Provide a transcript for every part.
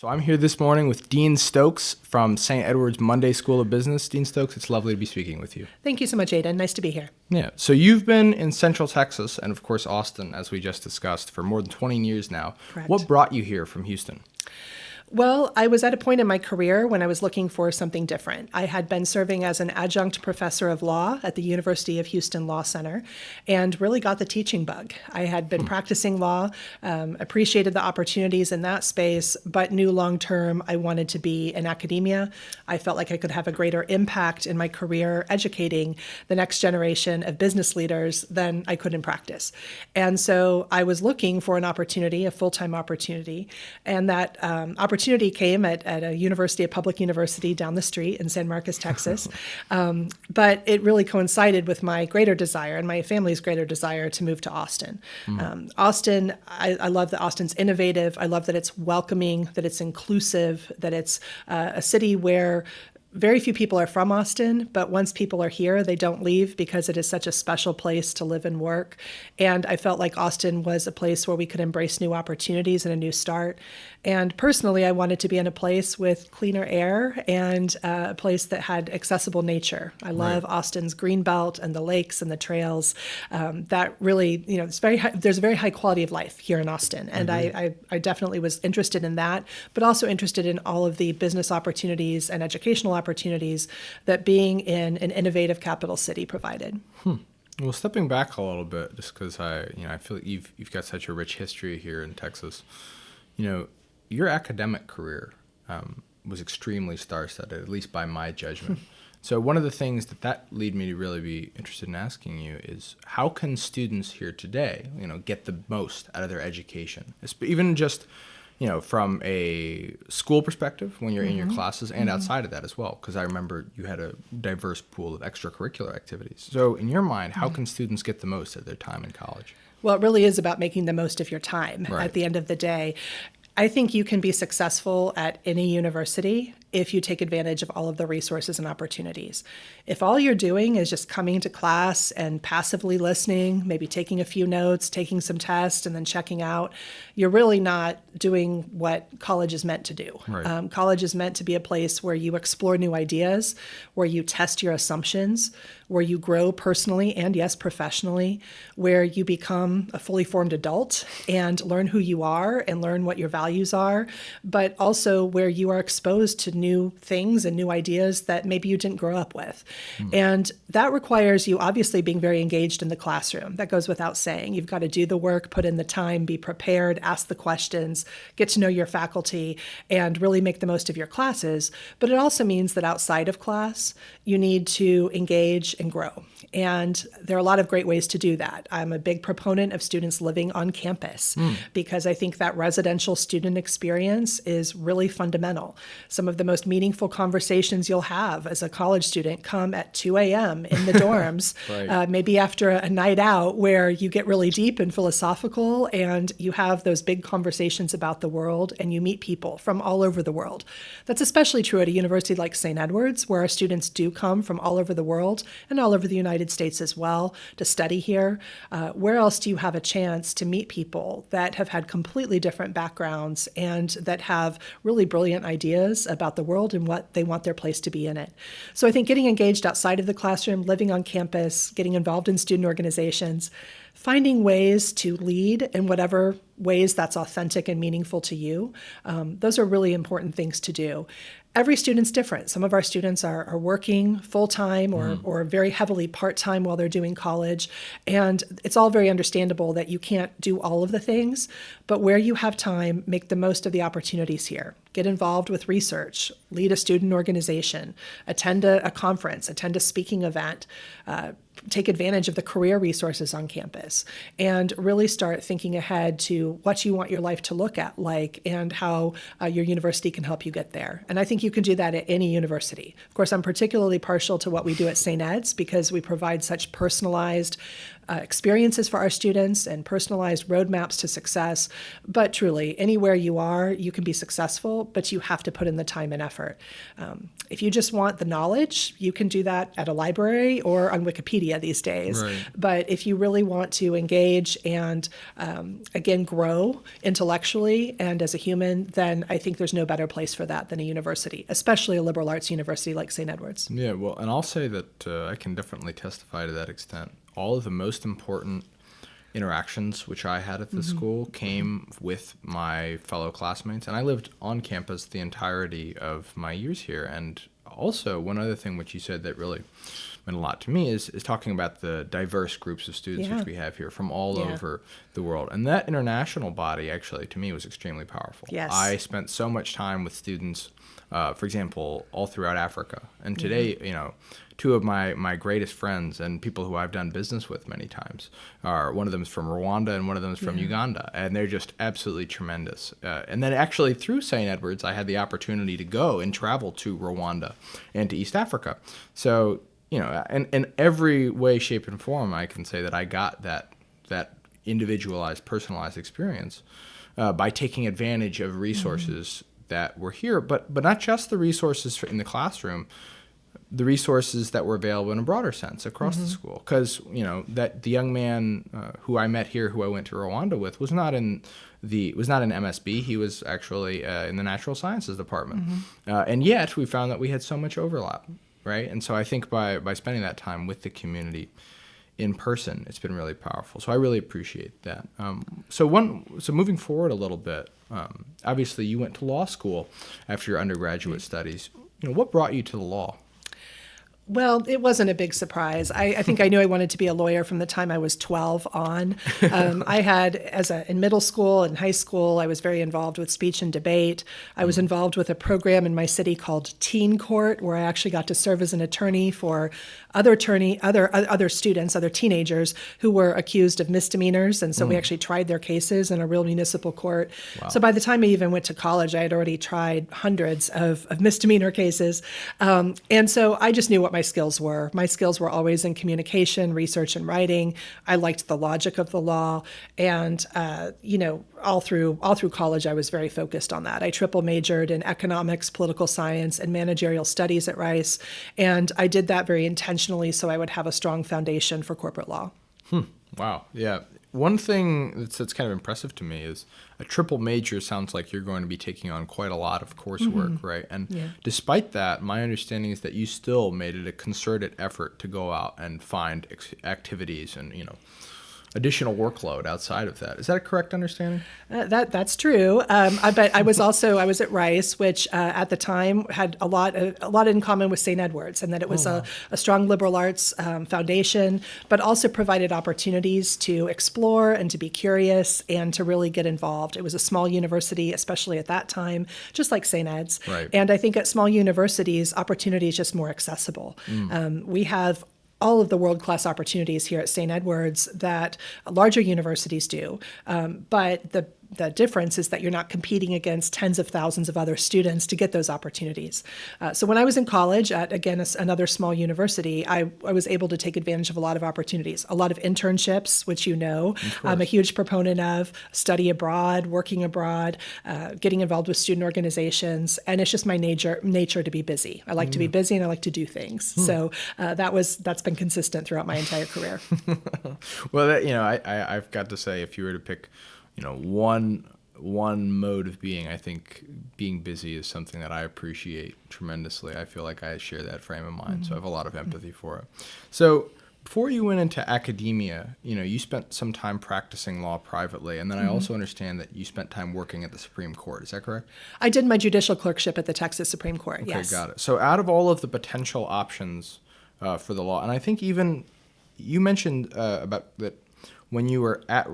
So I'm here this morning with Dean Stokes from St. Edward's Munday School of Business. Dean Stokes, it's lovely to be speaking with you. Thank you so much, Aidan. Nice to be here. Yeah, so you've been in Central Texas and, of course, Austin, as we just discussed, for more than 20 years now. Correct. What brought you here from Houston? Well, I was at a point in my career when I was looking for something different. I had been serving as an adjunct professor of law at the University of Houston Law Center and really got the teaching bug. I had been practicing law, appreciated the opportunities in that space, but knew long-term I wanted to be in academia. I felt like I could have a greater impact in my career educating the next generation of business leaders than I could in practice. And so I was looking for an opportunity, a full-time opportunity, and that opportunity came at a public university down the street in San Marcos, Texas. But it really coincided with my greater desire and my family's greater desire to move to Austin. Austin, I love that Austin's innovative. I love that it's welcoming, that it's inclusive, that it's a city where very few people are from Austin, but once people are here, they don't leave because it is such a special place to live and work. And I felt like Austin was a place where we could embrace new opportunities and a new start. And personally, I wanted to be in a place with cleaner air and a place that had accessible nature. I love Austin's green belt and the lakes and the trails. That really, there's a very high quality of life here in Austin. And I definitely was interested in that, but also interested in all of the business opportunities and educational opportunities that being in an innovative capital city provided. Well, stepping back a little bit, just because I feel like you've got such a rich history here in Texas. Your academic career was extremely star-studded, at least by my judgment. So one of the things that lead me to really be interested in asking you is, how can students here today, get the most out of their education, even just from a school perspective when you're in your classes and outside of that as well? Because I remember you had a diverse pool of extracurricular activities. So in your mind, how can students get the most of their time in college? Well, it really is about making the most of your time at the end of the day. I think you can be successful at any university if you take advantage of all of the resources and opportunities. If all you're doing is just coming to class and passively listening, maybe taking a few notes, taking some tests, and then checking out, you're really not doing what college is meant to do. Right. College is meant to be a place where you explore new ideas, where you test your assumptions, where you grow personally and, yes, professionally, where you become a fully formed adult and learn who you are and learn what your values are, but also where you are exposed to new things and new ideas that maybe you didn't grow up with. And that requires you obviously being very engaged in the classroom. That goes without saying. You've got to do the work, put in the time, be prepared, ask the questions, get to know your faculty, and really make the most of your classes. But it also means that outside of class, you need to engage and grow. And there are a lot of great ways to do that. I'm a big proponent of students living on campus because I think that residential student experience is really fundamental. Some of the most meaningful conversations you'll have as a college student come at 2 a.m. in the dorms, maybe after a night out where you get really deep and philosophical and you have those big conversations about the world and you meet people from all over the world. That's especially true at a university like St. Edward's, where our students do come from all over the world and all over the United States as well to study here. Where else do you have a chance to meet people that have had completely different backgrounds and that have really brilliant ideas about the world and what they want their place to be in it? So I think getting engaged outside of the classroom, living on campus, getting involved in student organizations, finding ways to lead in whatever ways that's authentic and meaningful to you, those are really important things to do. Every student's different. Some of our students are working full-time or very heavily part-time while they're doing college. And it's all very understandable that you can't do all of the things, but where you have time, make the most of the opportunities here. Get involved with research, lead a student organization, attend a conference, attend a speaking event, take advantage of the career resources on campus, and really start thinking ahead to what you want your life to look at like and how your university can help you get there. And I think you can do that at any university. Of course, I'm particularly partial to what we do at St. Ed's because we provide such personalized experiences for our students and personalized roadmaps to success. But truly, anywhere you are, you can be successful, but you have to put in the time and effort. If you just want the knowledge, you can do that at a library or on Wikipedia these days. Right. But if you really want to engage and, again, grow intellectually and as a human, then I think there's no better place for that than a university, especially a liberal arts university like St. Edward's. Yeah, well, and I'll say that I can definitely testify to that extent. All of the most important interactions which I had at the school came with my fellow classmates, and I lived on campus the entirety of my years here. And also, one other thing which you said that really meant a lot to me is talking about the diverse groups of students which we have here from all over the world. And that international body, actually, to me, was extremely powerful. Yes. I spent so much time with students, for example, all throughout Africa. And today, two of my greatest friends and people who I've done business with many times are, one of them is from Rwanda and one of them is from Uganda, and they're just absolutely tremendous. And then actually through St. Edward's, I had the opportunity to go and travel to Rwanda and to East Africa. So, in every way, shape, and form, I can say that I got that individualized, personalized experience by taking advantage of resources that were here, but not just the resources in the classroom, the resources that were available in a broader sense across the school. Because, that the young man who I met here, who I went to Rwanda with, was not in MSB. He was actually in the natural sciences department. And yet we found that we had so much overlap, right? And so I think by spending that time with the community in person, it's been really powerful. So I really appreciate that. So moving forward a little bit, obviously you went to law school after your undergraduate studies. What brought you to the law? Well, it wasn't a big surprise. I think I knew I wanted to be a lawyer from the time I was 12 on. I had, in middle school and high school, I was very involved with speech and debate. I was involved with a program in my city called Teen Court, where I actually got to serve as an attorney for other students, other teenagers who were accused of misdemeanors. And so we actually tried their cases in a real municipal court. Wow. So by the time I even went to college, I had already tried hundreds of misdemeanor cases. And so I just knew what my skills were. My skills were always in communication, research, and writing. I liked the logic of the law. And, all through college, I was very focused on that. I triple majored in economics, political science, and managerial studies at Rice. And I did that very intentionally so I would have a strong foundation for corporate law. Wow. Yeah. One thing that's kind of impressive to me is a triple major sounds like you're going to be taking on quite a lot of coursework, right? And despite that, my understanding is that you still made it a concerted effort to go out and find activities and, additional workload outside of that. Is that a correct understanding? That's true. But I was at Rice, which at the time had a lot in common with St. Edward's, and that it was a strong liberal arts foundation, but also provided opportunities to explore and to be curious and to really get involved. It was a small university, especially at that time, just like St. Ed's. Right. And I think at small universities, opportunity is just more accessible. We have all of the world-class opportunities here at St. Edward's that larger universities do. But the difference is that you're not competing against tens of thousands of other students to get those opportunities. So when I was in college at, again, another small university, I was able to take advantage of a lot of opportunities, a lot of internships, which I'm a huge proponent of, study abroad, working abroad, getting involved with student organizations. And it's just my nature to be busy. I like to be busy and I like to do things. So that's been consistent throughout my entire career. Well, I've got to say, if you were to pick one mode of being, I think being busy is something that I appreciate tremendously. I feel like I share that frame of mind, so I have a lot of empathy for it. So before you went into academia, you spent some time practicing law privately, and then I also understand that you spent time working at the Supreme Court. Is that correct? I did my judicial clerkship at the Texas Supreme Court, okay, yes. Got it. So out of all of the potential options for the law, and I think even you mentioned about that when you were at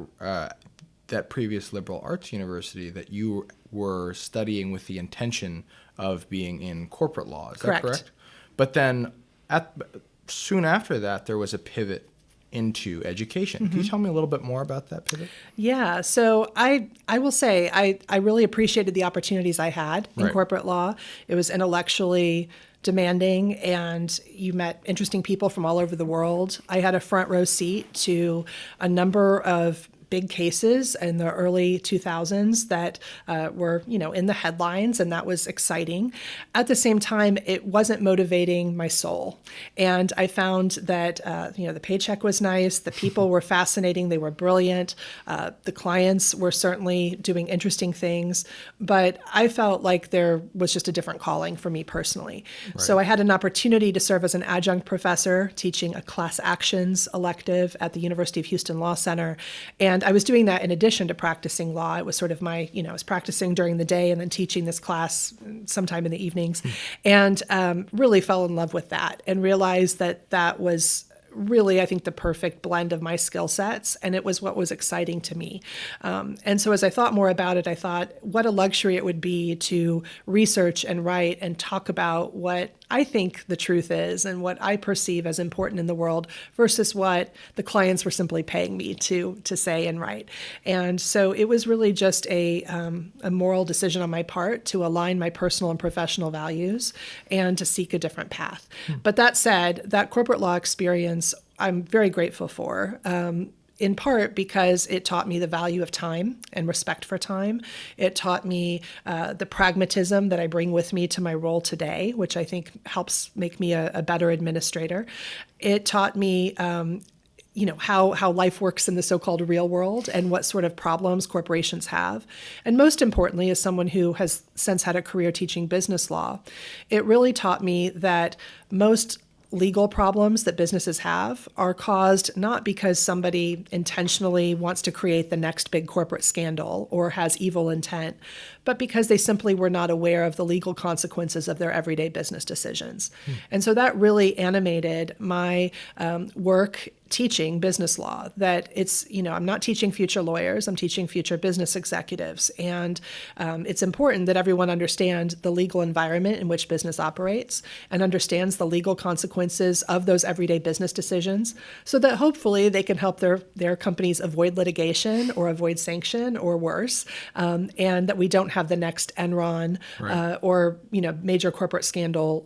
that previous liberal arts university that you were studying with the intention of being in corporate law. Is that correct? But then soon after that, there was a pivot into education. Can you tell me a little bit more about that pivot? Yeah, so I will say I really appreciated the opportunities I had in corporate law. It was intellectually demanding, and you met interesting people from all over the world. I had a front row seat to a number of big cases in the early 2000s that were, in the headlines, and that was exciting. At the same time, it wasn't motivating my soul. And I found that, the paycheck was nice, the people were fascinating, they were brilliant, the clients were certainly doing interesting things, but I felt like there was just a different calling for me personally. Right. So I had an opportunity to serve as an adjunct professor teaching a class actions elective at the University of Houston Law Center. And I was doing that in addition to practicing law. It was sort of my, I was practicing during the day and then teaching this class sometime in the evenings, and really fell in love with that and realized that that was really, I think, the perfect blend of my skill sets, and it was what was exciting to me. And so as I thought more about it, I thought what a luxury it would be to research and write and talk about what I think the truth is and what I perceive as important in the world versus what the clients were simply paying me to say and write. And so it was really just a moral decision on my part to align my personal and professional values and to seek a different path. But that said, that corporate law experience I'm very grateful for. In part because it taught me the value of time and respect for time. It taught me the pragmatism that I bring with me to my role today, which I think helps make me a better administrator. It taught me how life works in the so-called real world and what sort of problems corporations have. And most importantly, as someone who has since had a career teaching business law, it really taught me that most legal problems that businesses have are caused not because somebody intentionally wants to create the next big corporate scandal or has evil intent, but because they simply were not aware of the legal consequences of their everyday business decisions. And so that really animated my work teaching business law, that it's, I'm not teaching future lawyers, I'm teaching future business executives. And it's important that everyone understand the legal environment in which business operates and understands the legal consequences of those everyday business decisions so that hopefully they can help their companies avoid litigation or avoid sanction or worse, and that we don't have the next Enron or major corporate scandal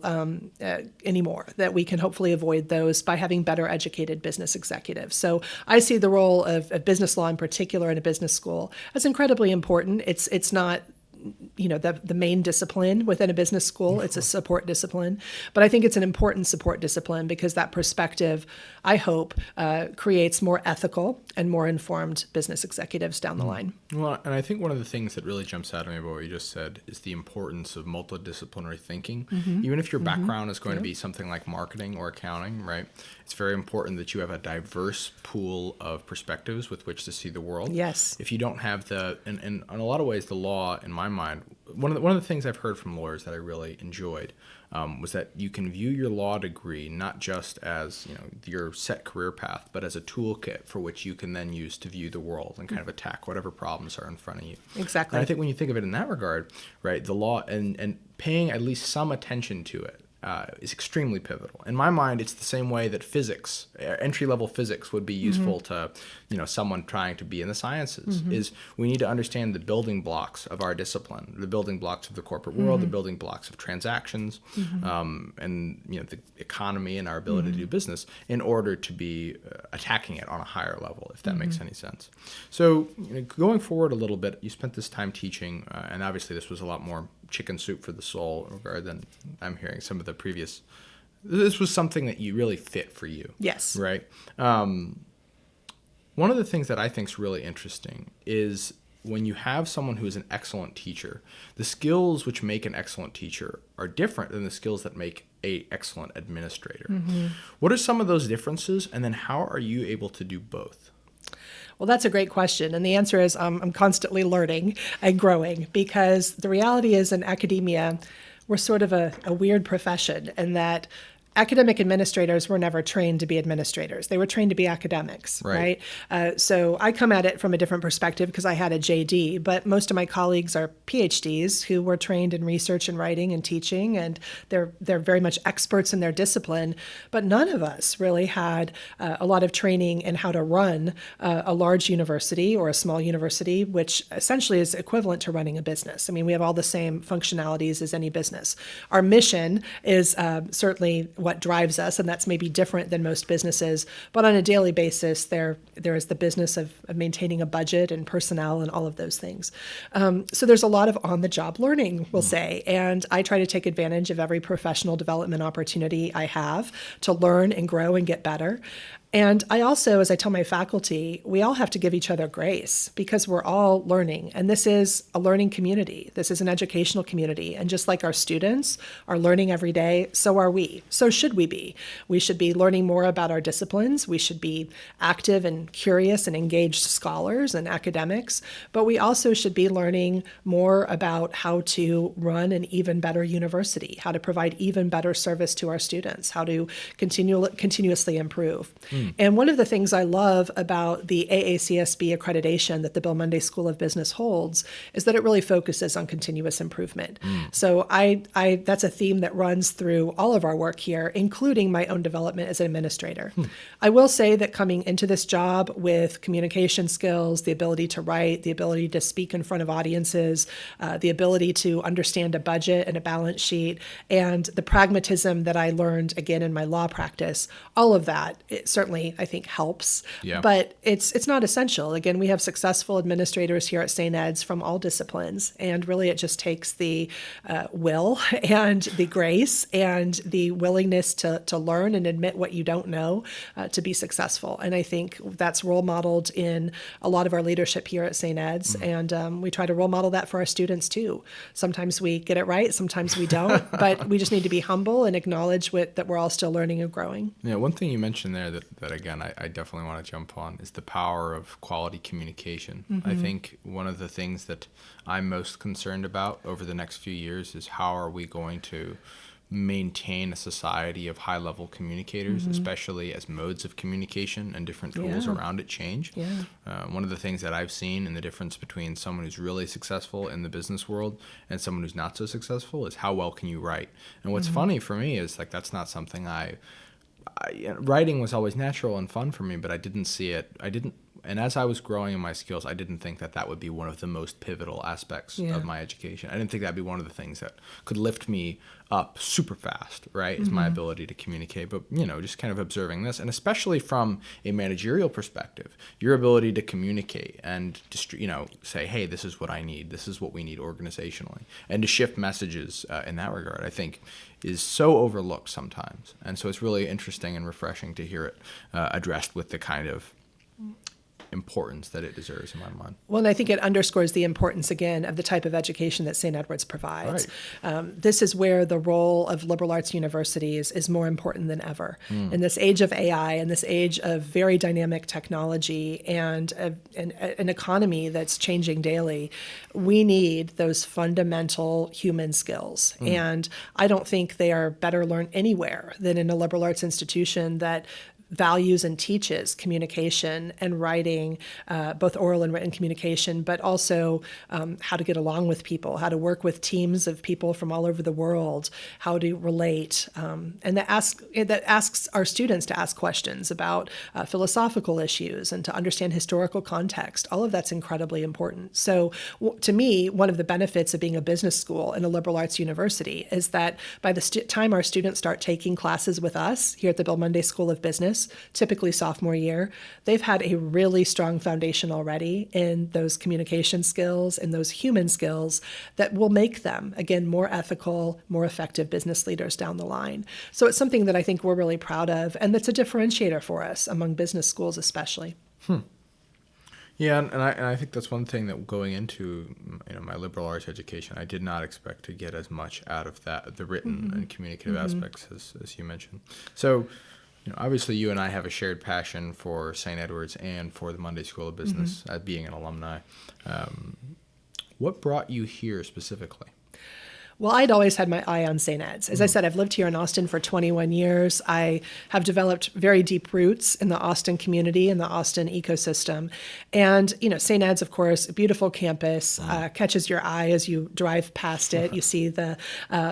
anymore, that we can hopefully avoid those by having better educated business executives. So I see the role of business law in particular in a business school as incredibly important. It's not the main discipline within a business school. It's a support discipline. But I think it's an important support discipline because that perspective, I hope, creates more ethical and more informed business executives down the line. Well, and I think one of the things that really jumps out at me about what you just said is the importance of multidisciplinary thinking. Even if your background is going to be something like marketing or accounting, right? It's very important that you have a diverse pool of perspectives with which to see the world. Yes. If you don't have and in a lot of ways, the law, in my mind, one of the things I've heard from lawyers that I really enjoyed was that you can view your law degree not just as your set career path, but as a toolkit for which you can then use to view the world and kind of attack whatever problems are in front of you. Exactly. And I think when you think of it in that regard, right, the law and paying at least some attention to it is extremely pivotal. In my mind, it's the same way that physics, entry-level physics, would be useful to someone trying to be in the sciences. Is we need to understand the building blocks of our discipline, the building blocks of the corporate world, the building blocks of transactions, and the economy and our ability to do business in order to be attacking it on a higher level, if that makes any sense. So going forward a little bit, you spent this time teaching, and obviously this was a lot more chicken soup for the soul regard than I'm hearing some of the previous. This was something that you really fit for you. Yes. Right. One of the things that I think is really interesting is when you have someone who is an excellent teacher, the skills which make an excellent teacher are different than the skills that make an excellent administrator. What are some of those differences, and then how are you able to do both? Well, that's a great question. And the answer is I'm constantly learning and growing, because the reality is in academia, we're sort of a weird profession in that academic administrators were never trained to be administrators. They were trained to be academics, right? So I come at it from a different perspective because I had a JD, but most of my colleagues are PhDs who were trained in research and writing and teaching, and they're very much experts in their discipline. But none of us really had a lot of training in how to run a large university or a small university, which essentially is equivalent to running a business. I mean, we have all the same functionalities as any business. Our mission is certainly what drives us, and that's maybe different than most businesses. But on a daily basis, there is the business of maintaining a budget and personnel and all of those things. So there's a lot of on-the-job learning, we'll say, and I try to take advantage of every professional development opportunity I have to learn and grow and get better. And I also, as I tell my faculty, we all have to give each other grace because we're all learning. And this is a learning community. This is an educational community. And just like our students are learning every day, so are we. So should we be. We should be learning more about our disciplines. We should be active and curious and engaged scholars and academics. But we also should be learning more about how to run an even better university, how to provide even better service to our students, how to continuously improve. And one of the things I love about the AACSB accreditation that the Bill Munday School of Business holds is that it really focuses on continuous improvement. So that's a theme that runs through all of our work here, including my own development as an administrator. I will say that coming into this job with communication skills, the ability to write, the ability to speak in front of audiences, the ability to understand a budget and a balance sheet, and the pragmatism that I learned again in my law practice, all of that, it certainly I think helps, but it's not essential. Again, we have successful administrators here at St. Ed's from all disciplines, and really it just takes the will and the grace and the willingness to learn and admit what you don't know to be successful. And I think that's role modeled in a lot of our leadership here at St. Ed's, and we try to role model that for our students too. Sometimes we get it right, sometimes we don't, but we just need to be humble and acknowledge that we're all still learning and growing. Yeah, one thing you mentioned there that again, I definitely want to jump on is the power of quality communication. I think one of the things that I'm most concerned about over the next few years is how are we going to maintain a society of high-level communicators, especially as modes of communication and different tools around it change. One of the things that I've seen in the difference between someone who's really successful in the business world and someone who's not so successful is how well can you write. And what's funny for me is like that's not something writing was always natural and fun for me, but I didn't see it. And as I was growing in my skills, I didn't think that would be one of the most pivotal aspects of my education. I didn't think that'd be one of the things that could lift me up super fast, right? Is my ability to communicate. But, just kind of observing this, and especially from a managerial perspective, your ability to communicate and just, say, hey, this is what I need. This is what we need organizationally. And to shift messages in that regard, I think is so overlooked sometimes. And so it's really interesting and refreshing to hear it addressed with the kind of importance that it deserves in my mind. Well, and I think it underscores the importance, again, of the type of education that St. Edward's provides. Right. This is where the role of liberal arts universities is more important than ever. In this age of AI and this age of very dynamic technology and an economy that's changing daily, we need those fundamental human skills. And I don't think they are better learned anywhere than in a liberal arts institution that values and teaches communication and writing, both oral and written communication, but also how to get along with people, how to work with teams of people from all over the world, how to relate, and that asks our students to ask questions about philosophical issues and to understand historical context. All of that's incredibly important. So to me, one of the benefits of being a business school and a liberal arts university is that by the time our students start taking classes with us here at the Bill Munday School of Business, typically sophomore year, they've had a really strong foundation already in those communication skills and those human skills that will make them, again, more ethical, more effective business leaders down the line. So it's something that I think we're really proud of, and that's a differentiator for us among business schools especially. Yeah, and I think that's one thing that going into my liberal arts education, I did not expect to get as much out of that, the written and communicative aspects as you mentioned. So obviously you and I have a shared passion for St. Edward's and for the Munday School of Business as being an alumni. What brought you here specifically? Well, I'd always had my eye on St. Ed's. As I said, I've lived here in Austin for 21 years. I have developed very deep roots in the Austin community and the Austin ecosystem. And, St. Ed's, of course, a beautiful campus, catches your eye as you drive past it. You see the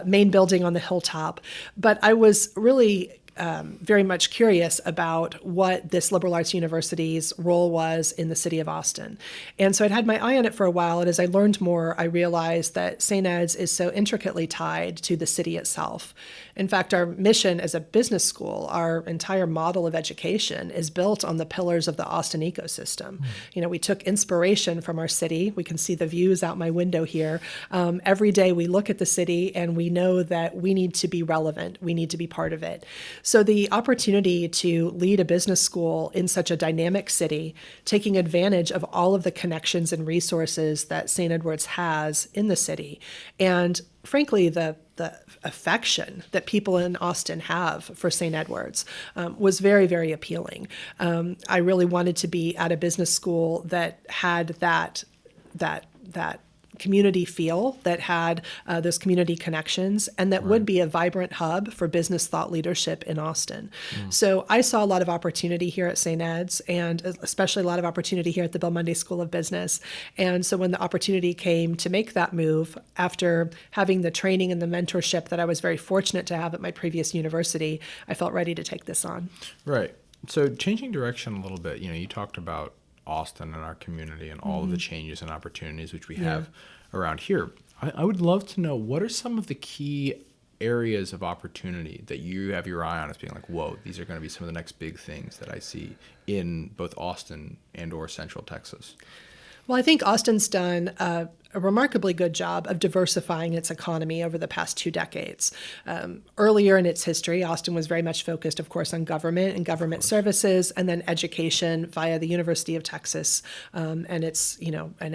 main building on the hilltop. But I was really very much curious about what this liberal arts university's role was in the city of Austin. And so I'd had my eye on it for a while, and as I learned more, I realized that St. Ed's is so intricately tied to the city itself. In fact, our mission as a business school, our entire model of education is built on the pillars of the Austin ecosystem. We took inspiration from our city. We can see the views out my window here. Every day we look at the city and we know that we need to be relevant. We need to be part of it. So the opportunity to lead a business school in such a dynamic city, taking advantage of all of the connections and resources that St. Edward's has in the city, and frankly, the affection that people in Austin have for St. Edward's was very, very appealing. I really wanted to be at a business school that had that community feel, that had those community connections, and that would be a vibrant hub for business thought leadership in Austin. So I saw a lot of opportunity here at St. Ed's, and especially a lot of opportunity here at the Bill Munday School of Business. And so when the opportunity came to make that move, after having the training and the mentorship that I was very fortunate to have at my previous university, I felt ready to take this on. Right. So changing direction a little bit, you talked about Austin and our community and all of the changes and opportunities which we have around here. I would love to know, what are some of the key areas of opportunity that you have your eye on as being like, whoa, these are going to be some of the next big things that I see in both Austin and or Central Texas? Well, I think Austin's done a remarkably good job of diversifying its economy over the past 2 decades. Earlier in its history, Austin was very much focused, of course, on government and government services, and then education via the University of Texas and its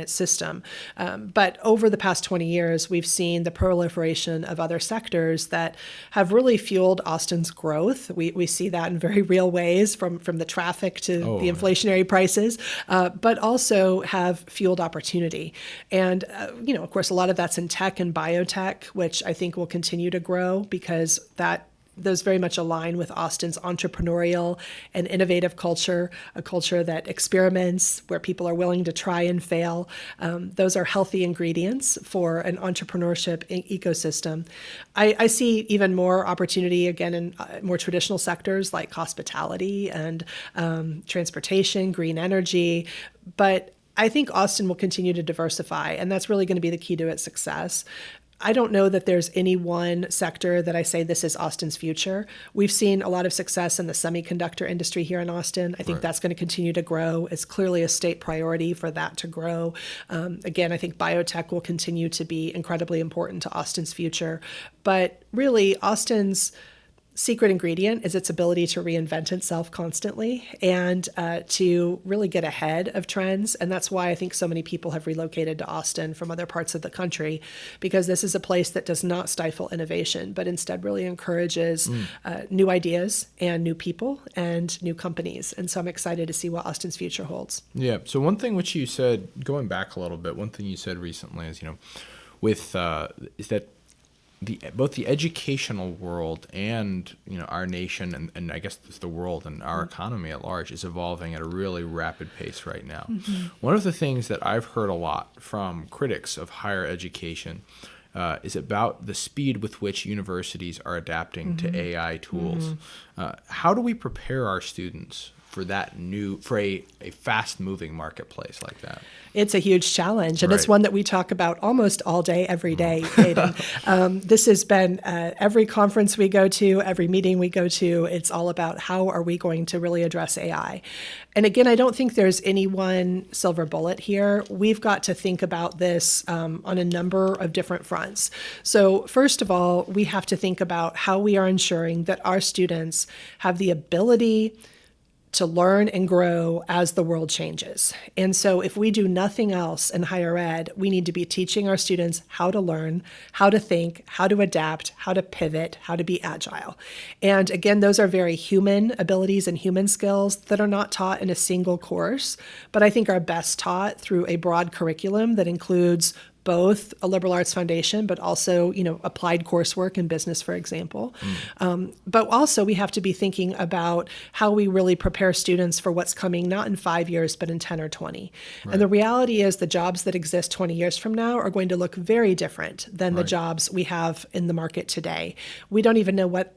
system. But over the past 20 years, we've seen the proliferation of other sectors that have really fueled Austin's growth. We see that in very real ways, from the traffic to the inflationary prices, but also have fueled opportunity. And of course, a lot of that's in tech and biotech, which I think will continue to grow because those very much align with Austin's entrepreneurial and innovative culture, a culture that experiments, where people are willing to try and fail. Those are healthy ingredients for an entrepreneurship ecosystem. I see even more opportunity, again, in more traditional sectors like hospitality and transportation, green energy. But I think Austin will continue to diversify, and that's really going to be the key to its success. I don't know that there's any one sector that I say this is Austin's future. We've seen a lot of success in the semiconductor industry here in Austin. I think that's going to continue to grow. It's clearly a state priority for that to grow. Again, I think biotech will continue to be incredibly important to Austin's future. But really, Austin's secret ingredient is its ability to reinvent itself constantly and to really get ahead of trends. And that's why I think so many people have relocated to Austin from other parts of the country, because this is a place that does not stifle innovation, but instead really encourages new ideas and new people and new companies. And so I'm excited to see what Austin's future holds. Yeah. So one thing which you said, going back a little bit, one thing you said recently is, is that both the educational world and our nation and I guess the world and our economy at large is evolving at a really rapid pace right now. One of the things that I've heard a lot from critics of higher education is about the speed with which universities are adapting to AI tools. How do we prepare our students for a fast-moving marketplace like that? It's a huge challenge, and it's one that we talk about almost all day, every day, Aidan. This has been every conference we go to, every meeting we go to, it's all about how are we going to really address AI. And again, I don't think there's any one silver bullet here. We've got to think about this on a number of different fronts. So first of all, we have to think about how we are ensuring that our students have the ability to learn and grow as the world changes. And so if we do nothing else in higher ed, we need to be teaching our students how to learn, how to think, how to adapt, how to pivot, how to be agile. And again, those are very human abilities and human skills that are not taught in a single course, but I think are best taught through a broad curriculum that includes both a liberal arts foundation, but also, applied coursework in business, for example. But also we have to be thinking about how we really prepare students for what's coming, not in 5 years, but in 10 or 20. Right. And the reality is the jobs that exist 20 years from now are going to look very different than the jobs we have in the market today. We don't even know what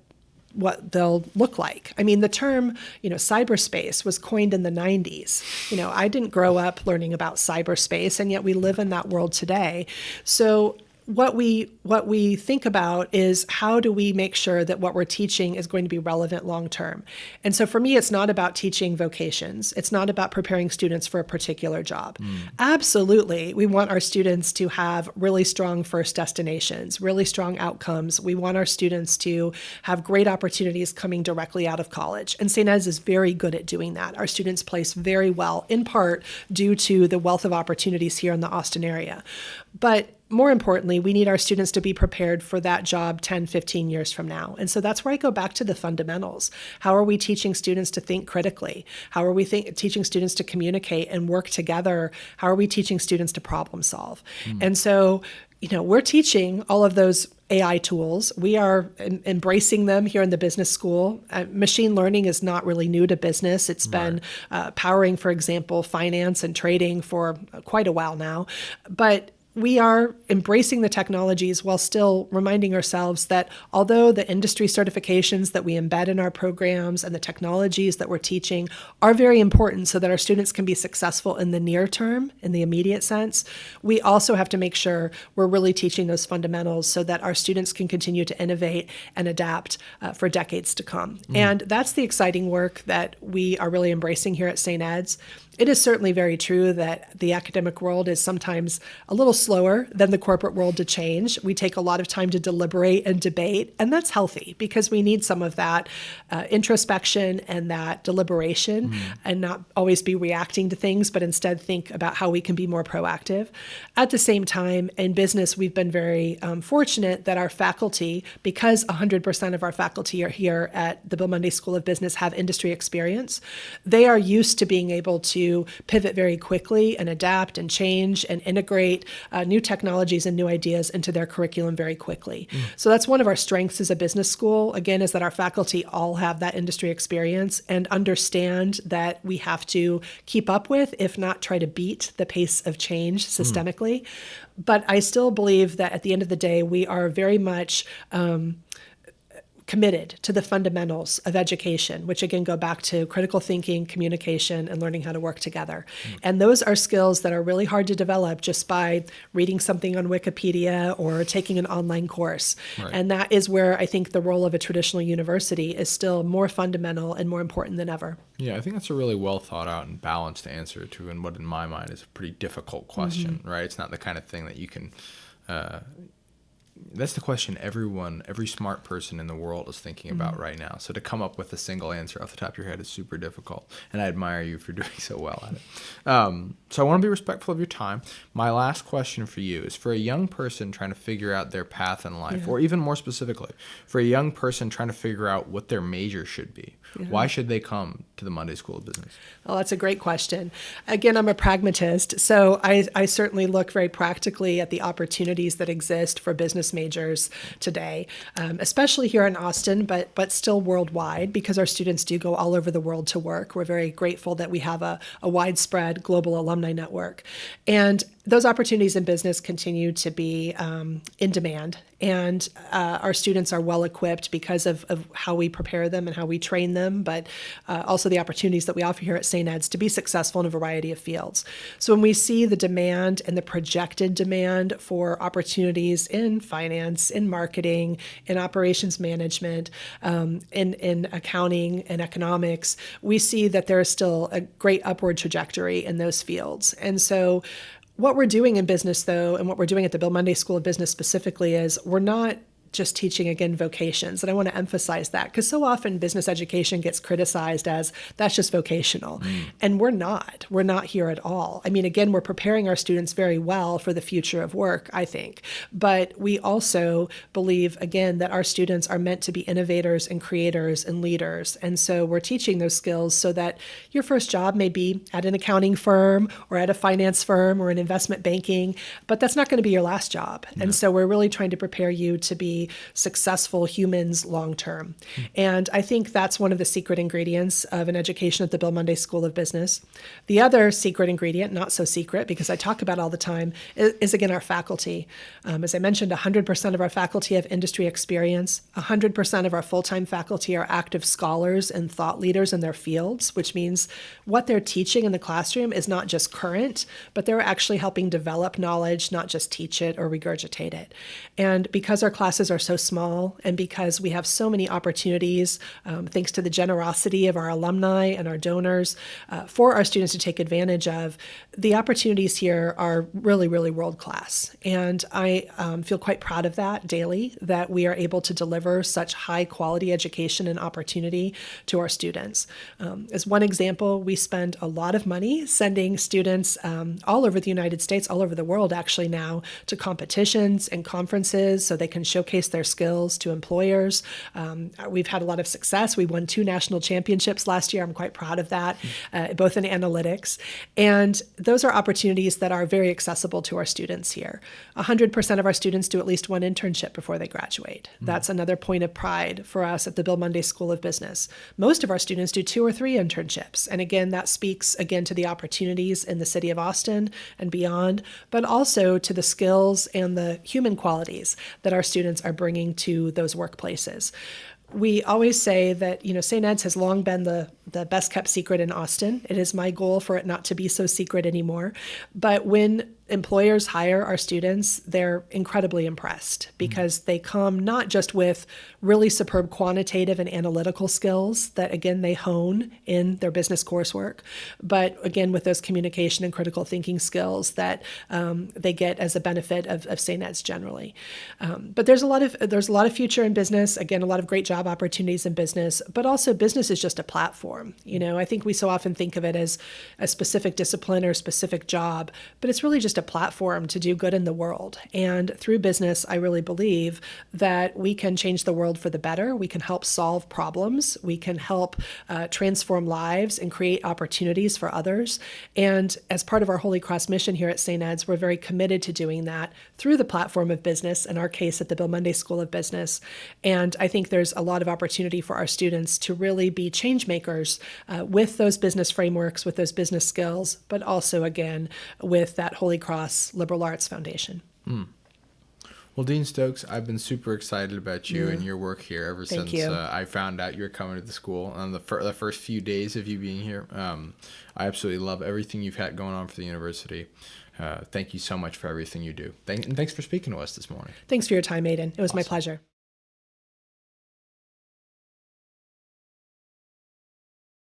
they'll look like. I mean, the term, cyberspace was coined in the 90s. I didn't grow up learning about cyberspace, and yet we live in that world today. So what we think about is how do we make sure that what we're teaching is going to be relevant long term. And so for me, it's not about teaching vocations. It's not about preparing students for a particular job. Absolutely, we want our students to have really strong first destinations, really strong outcomes. We want our students to have great opportunities coming directly out of college. And St. Ed's is very good at doing that. Our students place very well, in part due to the wealth of opportunities here in the Austin area. But more importantly, we need our students to be prepared for that job 10, 15 years from now. And so that's where I go back to the fundamentals. How are we teaching students to think critically? How are we teaching students to communicate and work together? How are we teaching students to problem solve? And so, we're teaching all of those AI tools. We are embracing them here in the business school. Machine learning is not really new to business. It's been powering, for example, finance and trading for quite a while now. But we are embracing the technologies while still reminding ourselves that although the industry certifications that we embed in our programs and the technologies that we're teaching are very important so that our students can be successful in the near term, in the immediate sense, we also have to make sure we're really teaching those fundamentals so that our students can continue to innovate and adapt for decades to come. And that's the exciting work that we are really embracing here at St. Ed's. It is certainly very true that the academic world is sometimes a little slower than the corporate world to change. We take a lot of time to deliberate and debate, and that's healthy because we need some of that introspection and that deliberation and not always be reacting to things, but instead think about how we can be more proactive. At the same time, in business, we've been very fortunate that our faculty, because 100% of our faculty are here at the Bill Munday School of Business, have industry experience. They are used to being able to pivot very quickly and adapt and change and integrate new technologies and new ideas into their curriculum very quickly. So that's one of our strengths as a business school, again, is that our faculty all have that industry experience and understand that we have to keep up with, if not try to beat, the pace of change systemically. But I still believe that at the end of the day, we are very much committed to the fundamentals of education, which again go back to critical thinking, communication, and learning how to work together. And those are skills that are really hard to develop just by reading something on Wikipedia or taking an online course. And that is where I think the role of a traditional university is still more fundamental and more important than ever. Yeah, I think that's a really well thought out and balanced answer to, and what in my mind is a pretty difficult question, right? It's not the kind of thing that you can that's the question every smart person in the world is thinking about right now. So to come up with a single answer off the top of your head is super difficult. And I admire you for doing so well at it. So I want to be respectful of your time. My last question for you is for a young person trying to figure out their path in life, or even more specifically, for a young person trying to figure out what their major should be. Why should they come to the Munday School of Business? Well, that's a great question. Again, I'm a pragmatist, so I certainly look very practically at the opportunities that exist for business majors today, especially here in Austin, but still worldwide, because our students do go all over the world to work. We're very grateful that we have a widespread global alumni network. And those opportunities in business continue to be in demand. And our students are well equipped because of how we prepare them and how we train them, but also the opportunities that we offer here at St. Ed's to be successful in a variety of fields. So when we see the demand and the projected demand for opportunities in finance, in marketing, in operations management, in accounting and economics, we see that there is still a great upward trajectory in those fields. And so what we're doing in business, though, and what we're doing at the Bill Munday School of Business specifically, is we're not just teaching, again, vocations. And I want to emphasize that because so often business education gets criticized as that's just vocational. And we're not. We're not here at all. I mean, again, we're preparing our students very well for the future of work, I think. But we also believe, again, that our students are meant to be innovators and creators and leaders. And so we're teaching those skills so that your first job may be at an accounting firm or at a finance firm or in investment banking, but that's not going to be your last job. And so we're really trying to prepare you to be successful humans long term. And I think that's one of the secret ingredients of an education at the Bill Munday School of Business. The other secret ingredient, not so secret because I talk about it all the time, is again our faculty. As I mentioned, 100% of our faculty have industry experience. 100% of our full-time faculty are active scholars and thought leaders in their fields, which means what they're teaching in the classroom is not just current, but they're actually helping develop knowledge, not just teach it or regurgitate it. And because our classes are so small and because we have so many opportunities, thanks to the generosity of our alumni and our donors, for our students to take advantage of, the opportunities here are really, really world-class. And I feel quite proud of that daily, that we are able to deliver such high-quality education and opportunity to our students. As one example, we spend a lot of money sending students all over the United States, all over the world actually now, to competitions and conferences so they can showcase their skills to employers. We've had a lot of success. We won 2 national championships last year. I'm quite proud of that, both in analytics. And those are opportunities that are very accessible to our students here. 100% of our students do at least one internship before they graduate. That's another point of pride for us at the Bill Munday School of Business. Most of our students do 2 or 3 internships. And again, that speaks again to the opportunities in the city of Austin and beyond, but also to the skills and the human qualities that our students are bringing to those workplaces. We always say that, St. Ed's has long been the best kept secret in Austin. It is my goal for it not to be so secret anymore. But when employers hire our students, they're incredibly impressed because they come not just with really superb quantitative and analytical skills that, again, they hone in their business coursework, but again, with those communication and critical thinking skills that they get as a benefit of St. Ed's generally. But there's a lot of future in business. Again, a lot of great job opportunities in business, but also business is just a platform. I think we so often think of it as a specific discipline or a specific job, but it's really just a platform to do good in the world. And through business, I really believe that we can change the world for the better. We can help solve problems. We can help transform lives and create opportunities for others. And as part of our Holy Cross mission here at St. Ed's, we're very committed to doing that through the platform of business, in our case at the Bill Munday School of Business. And I think there's a lot of opportunity for our students to really be change makers with those business frameworks, with those business skills, but also, again, with that Holy Cross Liberal Arts Foundation. Well, Dean Stokes, I've been super excited about you and your work here ever Thank since you. I found out you were coming to the school on the first few days of you being here. I absolutely love everything you've had going on for the university. Thank you so much for everything you do. And thanks for speaking to us this morning. Thanks for your time, Aidan. It was my pleasure.